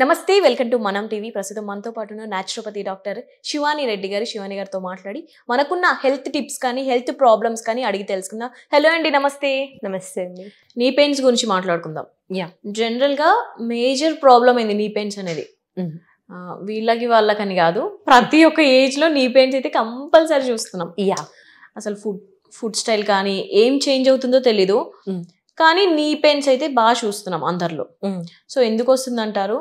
నమస్తే welcome to మనం TV. ప్రస్తుతం మనతో పాటు న్యాచురోపతి డాక్టర్ శివాని రెడ్డి గారితో మాట్లాడి మనకున్న హెల్త్ టిప్స్ కానీ హెల్త్ ప్రాబ్లమ్స్ కానీ అడిగి తెలుసుకుందాం. హలో అండి, నమస్తే. నమస్తే అండి. నీ పెయిన్స్ గురించి మాట్లాడుకుందాం. యా, జనరల్గా మేజర్ ప్రాబ్లం ఏంది నీ పెయిన్స్ అనేది? వీళ్ళకి వాళ్ళకని కాదు, ప్రతి ఒక్క ఏజ్లో నీ పెయిన్స్ అయితే కంపల్సరీ చూస్తున్నాం. యా, అసలు ఫుడ్ స్టైల్ కానీ ఏం చేంజ్ అవుతుందో తెలీదు, కానీ నీ పెయిన్స్ అయితే బాగా చూస్తున్నాం అందరిలో. సో ఎందుకు వస్తుందంటారు?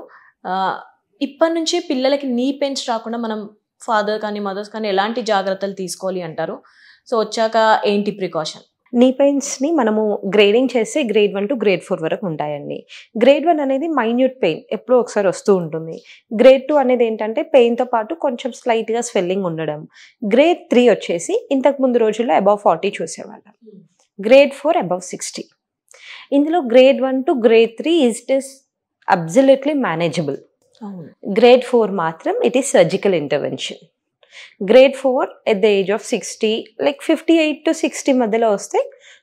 ఇప్పటి నుంచే పిల్లలకి నీ పెయిన్స్ రాకుండా మనం ఫాదర్ కానీ మదర్స్ కానీ ఎలాంటి జాగ్రత్తలు తీసుకోవాలి అంటారు? సో వచ్చాక ఏంటి ప్రికాషన్? నీ పెయిన్స్ని మనము గ్రేడింగ్ చేస్తే గ్రేడ్ 1 to grade 4 వరకు ఉంటాయండి. గ్రేడ్ 1 అనేది మైన్యూట్ పెయిన్, ఎప్పుడో ఒకసారి వస్తూ ఉంటుంది. గ్రేడ్ 2 అనేది ఏంటంటే పెయిన్తో పాటు కొంచెం స్లైట్గా స్వెల్లింగ్ ఉండడం. గ్రేడ్ 3 వచ్చేసి ఇంతకు ముందు రోజుల్లో అబవ్ 40 చూసేవాళ్ళం. Grade 4 above 60. ఇందులో grade 1 to grade 3 it is absolutely manageable. Grade 4 మాత్రం it is surgical intervention. Grade 4 at the age of 60, like 58 to 60 మధ్యలో వస్తే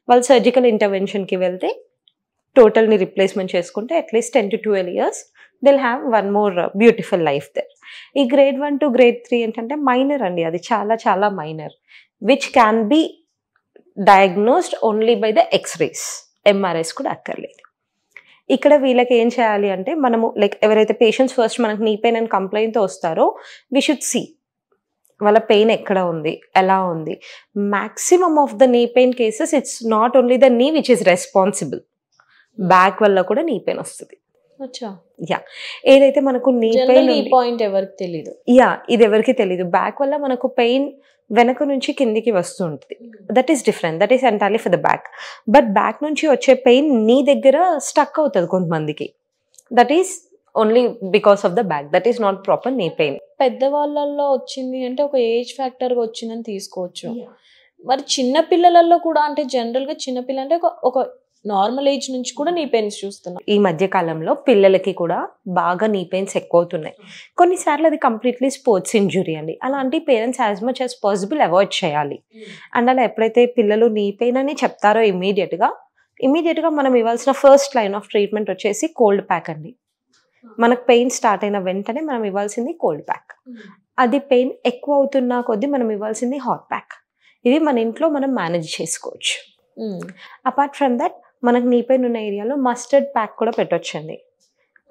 వాళ్ళు సర్జికల్ ఇంటర్వెన్షన్కి వెళ్తే టోటల్ని రిప్లేస్మెంట్ చేసుకుంటే అట్లీస్ట్ 10 to 12 years they'll have one more beautiful life there. ఈ గ్రేడ్ 1 to grade 3 ఏంటంటే మైనర్ అండి, అది చాలా చాలా minor, which can be diagnosed only by the x-rays. MRIs కూడా అక్కర్లేదు. ఇక్కడ వీళ్ళకి ఏం చేయాలి అంటే మనము లైక్ ఎవరైతే పేషెంట్స్ ఫస్ట్ మనకు నీ పెయిన్ అండ్ కంప్లైంట్తో వస్తారో వీ షుడ్ సీ వాళ్ళ పెయిన్ ఎక్కడ ఉంది, ఎలా ఉంది. Maximum of the knee pain cases it's not only the నీ విచ్ ఇస్ రెస్పాన్సిబుల్, బ్యాక్ వల్ల కూడా నీ పెయిన్ వస్తుంది. యా, ఏదైతే మనకు నీ పెయిన్ పాయింట్ ఎవరికి తెలీదు. యా, ఇది ఎవరికి తెలీదు. బ్యాక్ వల్ల మనకు పెయిన్ వెనక నుంచి కిందికి వస్తూ ఉంటుంది. That is different, that is entirely for the back. But back నుంచి వచ్చే పెయిన్ నీ దగ్గర స్టక్ అవుతుంది కొంతమందికి. That is only because of the back, that is not proper knee pain. పెద్దవాళ్ళల్లో వచ్చింది అంటే ఒక ఏజ్ ఫ్యాక్టర్గా వచ్చిందని తీసుకోవచ్చు. మరి చిన్న పిల్లలలో కూడా, అంటే జనరల్గా చిన్నపిల్ల అంటే ఒక నార్మల్ ఏజ్ నుంచి కూడా నీ పెయిన్స్ చూస్తున్నాం. ఈ మధ్య కాలంలో పిల్లలకి కూడా బాగా నీ పెయిన్స్ ఎక్కువ అవుతున్నాయి. కొన్నిసార్లు అది కంప్లీట్లీ స్పోర్ట్స్ ఇంజురీ అండి. అలాంటి parents as much as possible avoid చేయాలి. అండ్ అలా ఎప్పుడైతే పిల్లలు నీ పెయిన్ అని చెప్తారో ఇమీడియట్గా మనం ఇవ్వాల్సిన ఫస్ట్ లైన్ ఆఫ్ ట్రీట్మెంట్ వచ్చేసి కోల్డ్ ప్యాక్ అండి. మనకు పెయిన్ స్టార్ట్ అయిన వెంటనే మనం ఇవ్వాల్సింది కోల్డ్ ప్యాక్. అది పెయిన్ ఎక్కువ అవుతున్నా కొద్దీ మనం ఇవ్వాల్సింది హాట్ ప్యాక్. ఇవి మన ఇంట్లో మనం మేనేజ్ చేసుకోవచ్చు. అపార్ట్ ఫ్రమ్ దట్ మనకు నీ పెయిన్ ఉన్న ఏరియాలో మస్టర్డ్ ప్యాక్ కూడా పెట్టొచ్చండి.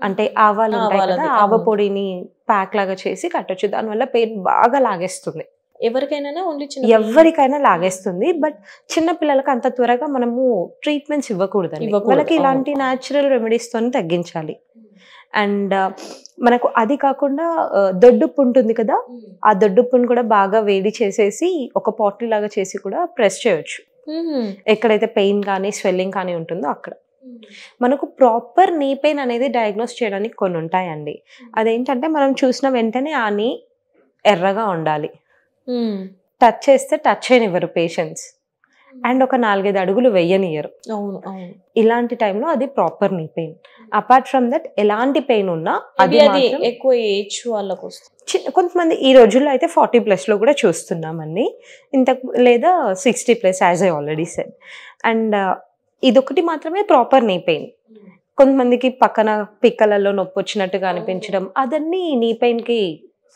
అంటే ఆవాలు ఉంటాయి కదా, ఆవ పొడిని ప్యాక్ లాగా చేసి కట్టొచ్చు. దానివల్ల పెయిన్ బాగా లాగేస్తుంది. ఎవరికైనా లాగేస్తుంది. బట్ చిన్న పిల్లలకి అంత త్వరగా మనము ట్రీట్మెంట్స్ ఇవ్వకూడదండి. వాళ్ళకి ఇలాంటి న్యాచురల్ రెమెడీస్తో తగ్గించాలి. అండ్ మనకు అది కాకుండా దొడ్డుప్పు ఉంటుంది కదా, ఆ దొడ్డుప్పును కూడా బాగా వేడి చేసేసి ఒక పాటిల్ లాగా చేసి కూడా ప్రెస్ చేయొచ్చు. ఎక్కడైతే పెయిన్ కానీ స్వెల్లింగ్ కానీ ఉంటుందో అక్కడ. మనకు ప్రాపర్ నీ పెయిన్ అనేది డయాగ్నోస్ చేయడానికి కొన్ని ఉంటాయండి. అదేంటంటే మనం చూసిన వెంటనే ఆ నీ ఎర్రగా ఉండాలి, టచ్ చేస్తే టచ్ అయినివ్వరు పేషెంట్స్, అండ్ ఒక 4-5 అడుగులు వెయ్యనియరు. ఇలాంటి టైంలో అది proper knee pain. Apart from that ఎలాంటి పెయిన్ ఉన్నా అది ఎక్కువ ఏజ్ వాళ్ళకు వస్తుంది. కొంతమంది ఈ రోజుల్లో అయితే 40+ లో కూడా చూస్తున్నామండి, లేదా 60+ as I already said. And ఇదొకటి మాత్రమే ప్రాపర్ నీ పెయిన్. కొంతమందికి పక్కన పిక్కలలో నొప్పి వచ్చినట్టుగా అనిపించడం, అదన్నీ నీ పెయిన్కి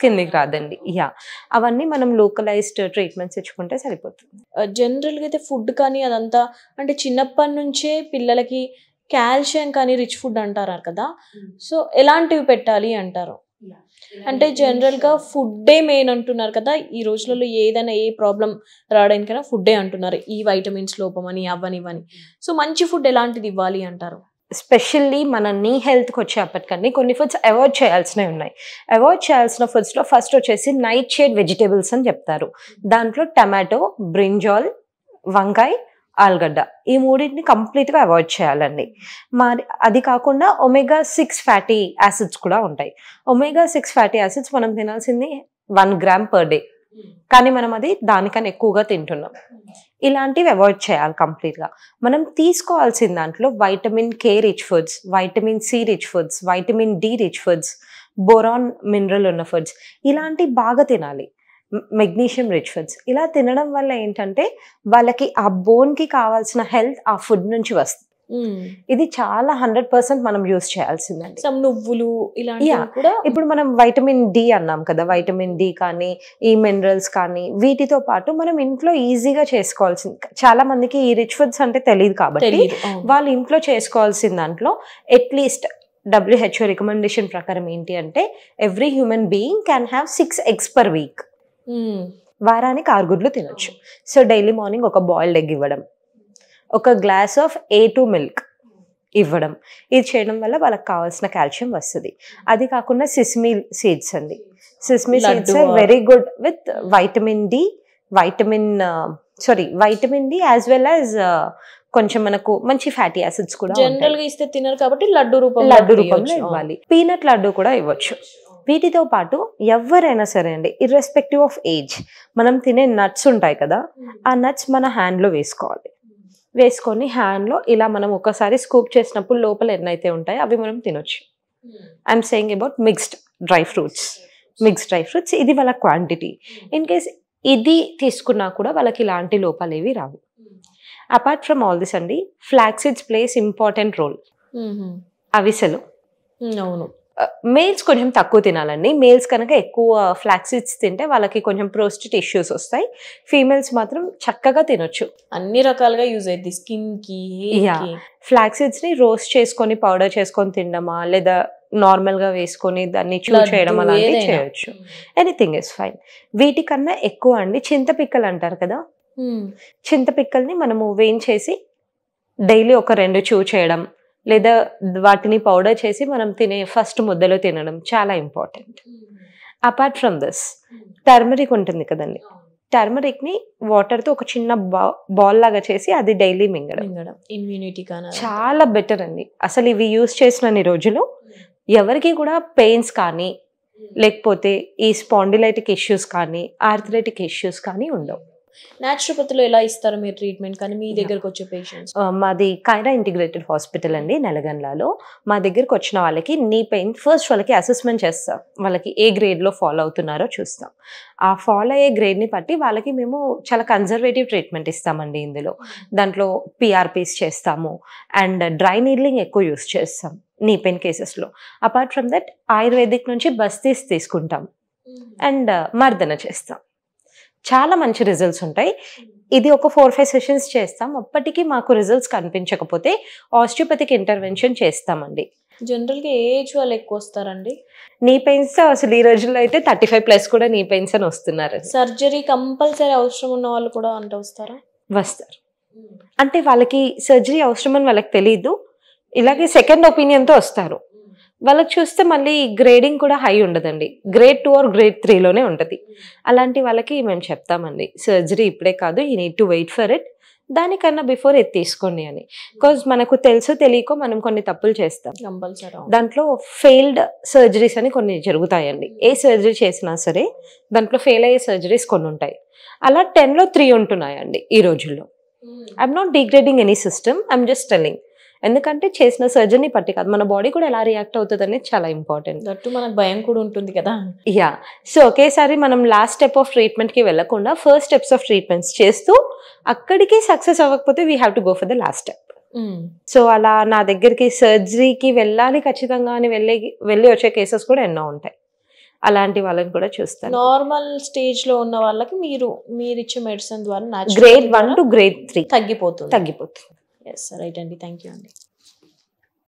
కిందికి రాదండి. యా, అవన్నీ మనం లోకలైజ్డ్ ట్రీట్మెంట్స్ ఇచ్చుకుంటే సరిపోతుంది. జనరల్గా అయితే ఫుడ్ కానీ అదంతా అంటే చిన్నప్పటి నుంచే పిల్లలకి కాల్షియం కానీ రిచ్ ఫుడ్ అంటారు కదా, సో ఎలాంటివి పెట్టాలి అంటారు? అంటే జనరల్గా ఫుడ్డే మెయిన్ అంటున్నారు కదా ఈ రోజులలో. ఏదైనా ఏ ప్రాబ్లం రావడానికైనా ఫుడ్డే అంటున్నారు, ఈ వైటమిన్స్ లోపం అని అవని ఇవని. సో మంచి ఫుడ్ ఎలాంటిది ఇవ్వాలి అంటారు? ఎస్పెషల్లీ మన నీ హెల్త్కి వచ్చేప్పటికన్నీ కొన్ని ఫుడ్స్ అవాయిడ్ చేయాల్సినవి ఉన్నాయి. అవాయిడ్ చేయాల్సిన ఫుడ్స్లో ఫస్ట్ వచ్చేసి నైట్ షేడ్ వెజిటేబుల్స్ అని చెప్తారు. దాంట్లో టమాటో, బ్రింజాల్, వంకాయ, ఆలుగడ్డ, ఈ మూడింటిని కంప్లీట్గా అవాయిడ్ చేయాలండి. మరి అది కాకుండా ఒమేగా 6 ఫ్యాటీ యాసిడ్స్ కూడా ఉంటాయి. ఒమేగా 6 ఫ్యాటీ యాసిడ్స్ మనం తినాల్సింది 1 gram per day, కానీ మనం అది దానికన్నా ఎక్కువగా తింటున్నాం. ఇలాంటివి అవాయిడ్ చేయాలి కంప్లీట్గా. మనం తీసుకోవాల్సిన దాంట్లో vitamin K rich foods, vitamin C rich foods, vitamin D rich foods, boron mineral ఉన్న ఫుడ్స్, ఇలాంటివి బాగా తినాలి. Magnesium rich foods. ఇలా తినడం వల్ల ఏంటంటే వాళ్ళకి ఆ బోన్కి కావాల్సిన హెల్త్ ఆ ఫుడ్ నుంచి వస్తుంది. ఇది చాలా 100% మనం యూస్ చేయాల్సిందండి. సమ్ నువ్వులు ఇలాంటివి కూడా ఇప్పుడు మనం వైటమిన్ డి అన్నాం కదా, వైటమిన్ డి కానీ ఈ మినరల్స్ కానీ వీటితో పాటు మనం ఇంట్లో ఈజీగా చేసుకోవాల్సింది. చాలా మందికి ఈ రిచ్ ఫుడ్స్ అంటే తెలియదు కాబట్టి వాళ్ళు ఇంట్లో చేసుకోవాల్సిన దాంట్లో అట్లీస్ట్ WHO రికమెండేషన్ ప్రకారం ఏంటి అంటే every human being can have 6 eggs per week. వారానికి 6 గుడ్లు తినొచ్చు. సో డైలీ మార్నింగ్ ఒక బాయిల్డ్ ఎగ్ ఇవ్వడం, ఒక గ్లాస్ ఆఫ్ A2 మిల్క్ ఇవ్వడం, ఇది చేయడం వల్ల వాళ్ళకి కావాల్సిన కాల్షియం వస్తుంది. అది కాకుండా సిస్మీ సీడ్స్ అండి, sesame seeds are very good with vitamin D as well as కొంచెం మనకు మంచి ఫ్యాటీ యాసిడ్స్ కూడా జనరల్ గా ఇస్తే తినరు కాబట్టి లడ్డు రూపంలో ఇవ్వాలి. పీనట్ లడ్డు కూడా ఇవ్వచ్చు. వీటితో పాటు ఎవరైనా సరే అండి, ఇర్రెస్పెక్టివ్ ఆఫ్ ఏజ్, మనం తినే నట్స్ ఉంటాయి కదా, ఆ నట్స్ మన హ్యాండ్లో వేసుకోవాలి. వేసుకొని హ్యాండ్లో ఇలా మనం ఒకసారి స్కూప్ చేసినప్పుడు లోపల ఎన్నైతే ఉంటాయో అవి మనం తినొచ్చు. I'm saying about mixed dry fruits. ఇది వాళ్ళ క్వాంటిటీ. ఇన్ కేస్ ఇది తీసుకున్నా కూడా వాళ్ళకి ఇలాంటి లోపాలు ఏవి రావు. అపార్ట్ ఫ్రమ్ ఆల్ దిస్ అండి, flax seeds plays important role. అవిసెలు అవును, మేల్స్ కొంచెం తక్కువ తినాలండి. మేల్స్ కనుక ఎక్కువ ఫ్లాక్స్ సీడ్స్ తింటే వాళ్ళకి కొంచెం ప్రోస్టేట్ ఇష్యూస్ వస్తాయి. ఫీమేల్స్ మాత్రం చక్కగా తినొచ్చు, అన్ని రకాలుగా యూజ్ అయ్యింది స్కిన్ కి. ఫ్లాక్స్ సీడ్స్ ని రోస్ట్ చేసుకొని పౌడర్ చేసుకొని తినడమా, లేదా నార్మల్ గా వేసుకొని దాన్ని చూ చేయడం అలాంటివి చేయొచ్చు. Anything is fine. వీటికన్నా ఎక్కువ అండి చింతపిక్కలు అంటారు కదా, చింతపిక్కల్ని మనము వేయించేసి డైలీ ఒక 2 చూ చేయడం, లేదా వాటిని పౌడర్ చేసి మనం తినే ఫస్ట్ ముద్దలో తినడం చాలా important. Apart from this, turmeric ఉంటుంది కదండి, టర్మరిక్ ని వాటర్ తో ఒక చిన్న బాల్ లాగా చేసి అది డైలీ మింగడం ఇమ్యూనిటీ చాలా బెటర్ అండి. అసలు ఇవి యూజ్ చేసిన రోజులు ఎవరికి కూడా పెయిన్స్ కానీ, లేకపోతే ఈ స్పాండిలైటిక్ ఇష్యూస్ కానీ, ఆర్థరైటిక్ ఇష్యూస్ కానీ ఉండవు. న్యాచురోపతిలో ఎలా ఇస్తారు మీరు ట్రీట్మెంట్ కానీ మీ దగ్గరకు వచ్చే పేషెంట్స్? మాది కైరా ఇంటిగ్రేటెడ్ హాస్పిటల్ అండి, నల్గొండలో. మా దగ్గరకు వచ్చిన వాళ్ళకి నీ పెయిన్ ఫస్ట్ వాళ్ళకి అసెస్మెంట్ చేస్తాం. వాళ్ళకి ఏ గ్రేడ్లో ఫాలో అవుతున్నారో చూస్తాం. ఆ ఫాలో అయ్యే గ్రేడ్ని బట్టి వాళ్ళకి మేము చాలా కన్జర్వేటివ్ ట్రీట్మెంట్ ఇస్తామండి. ఇందులో దాంట్లో PRPs చేస్తాము అండ్ డ్రై నీడ్లింగ్ ఎక్కువ యూస్ చేస్తాం నీ పెయిన్ కేసెస్లో. అపార్ట్ ఫ్రమ్ దట్ ఆయుర్వేదిక్ నుంచి బస్తీస్ తీసుకుంటాం అండ్ మర్దన చేస్తాం. చాలా మంచి రిజల్ట్స్ ఉంటాయి. ఇది ఒక 4-5 సెషన్స్ చేస్తాం. అప్పటికి మాకు రిజల్ట్స్ కనిపించకపోతే ఆస్టియోపతిక్ ఇంటర్వెన్షన్ చేస్తామండి. జనరల్గా ఏ ఏజ్ వాళ్ళు ఎక్కువ వస్తారండి నీ పెయిన్స్? అసలు ఈ రోజుల్లో అయితే 35+ కూడా నీ పెయిన్స్ అని వస్తున్నారు. సర్జరీ కంపల్సరీ అవసరం ఉన్న వాళ్ళు కూడా అంటే వస్తారు. అంటే వాళ్ళకి సర్జరీ అవసరం అని వాళ్ళకి తెలీదు, ఇలాగే సెకండ్ ఒపీనియన్తో వస్తారు. వాళ్ళకి చూస్తే మళ్ళీ గ్రేడింగ్ కూడా హై ఉండదండి, గ్రేడ్ 2 ఆర్ గ్రేడ్ 3లోనే ఉంటుంది. అలాంటి వాళ్ళకి మేము చెప్తామండి, సర్జరీ ఇప్పుడే కాదు, you need to wait for it, దానికన్నా బిఫోర్ ఇది తీసుకోండి అని. బికాజ్ మనకు తెలుసో తెలియకో మనం కొన్ని తప్పులు చేస్తాం. దాంట్లో ఫెయిల్డ్ సర్జరీస్ అని కొన్ని జరుగుతాయండి. ఏ సర్జరీ చేసినా సరే దాంట్లో ఫెయిల్ అయ్యే సర్జరీస్ కొన్ని ఉంటాయి. అలా 10లో 3 ఉంటున్నాయండి ఈ రోజుల్లో. I'm not degrading any system, I'm just telling. ఎందుకంటే చేసిన సర్జరీని పట్టి కాదు, మన బాడీ కూడా ఎలా రియాక్ట్ అవుతుంది అనేది చాలా ఇంపార్టెంట్. దట్టు మనకు భయం కూడా ఉంటుంది కదా. సో ఒకేసారి మనం లాస్ట్ స్టెప్ ఆఫ్ ట్రీట్మెంట్కి వెళ్ళకుండా ఫస్ట్ స్టెప్స్ ఆఫ్ ట్రీట్మెంట్స్ చేస్తూ అక్కడికి సక్సెస్ అవ్వకపోతే we have to go for the last step. So అలా నా దగ్గరికి సర్జరీకి వెళ్ళాలి ఖచ్చితంగా అని వెళ్ళి వచ్చే కేసెస్ కూడా ఎన్నో ఉంటాయి. అలాంటి వాళ్ళని కూడా చూస్తాను. నార్మల్ స్టేజ్ లో ఉన్న వాళ్ళకి మీరు ఇచ్చే మెడిసిన్ ద్వారా గ్రేడ్ 1 to grade 3 తగ్గిపోతుంది. ఎస్ రైట్ అండి, థ్యాంక్ యూ అండి.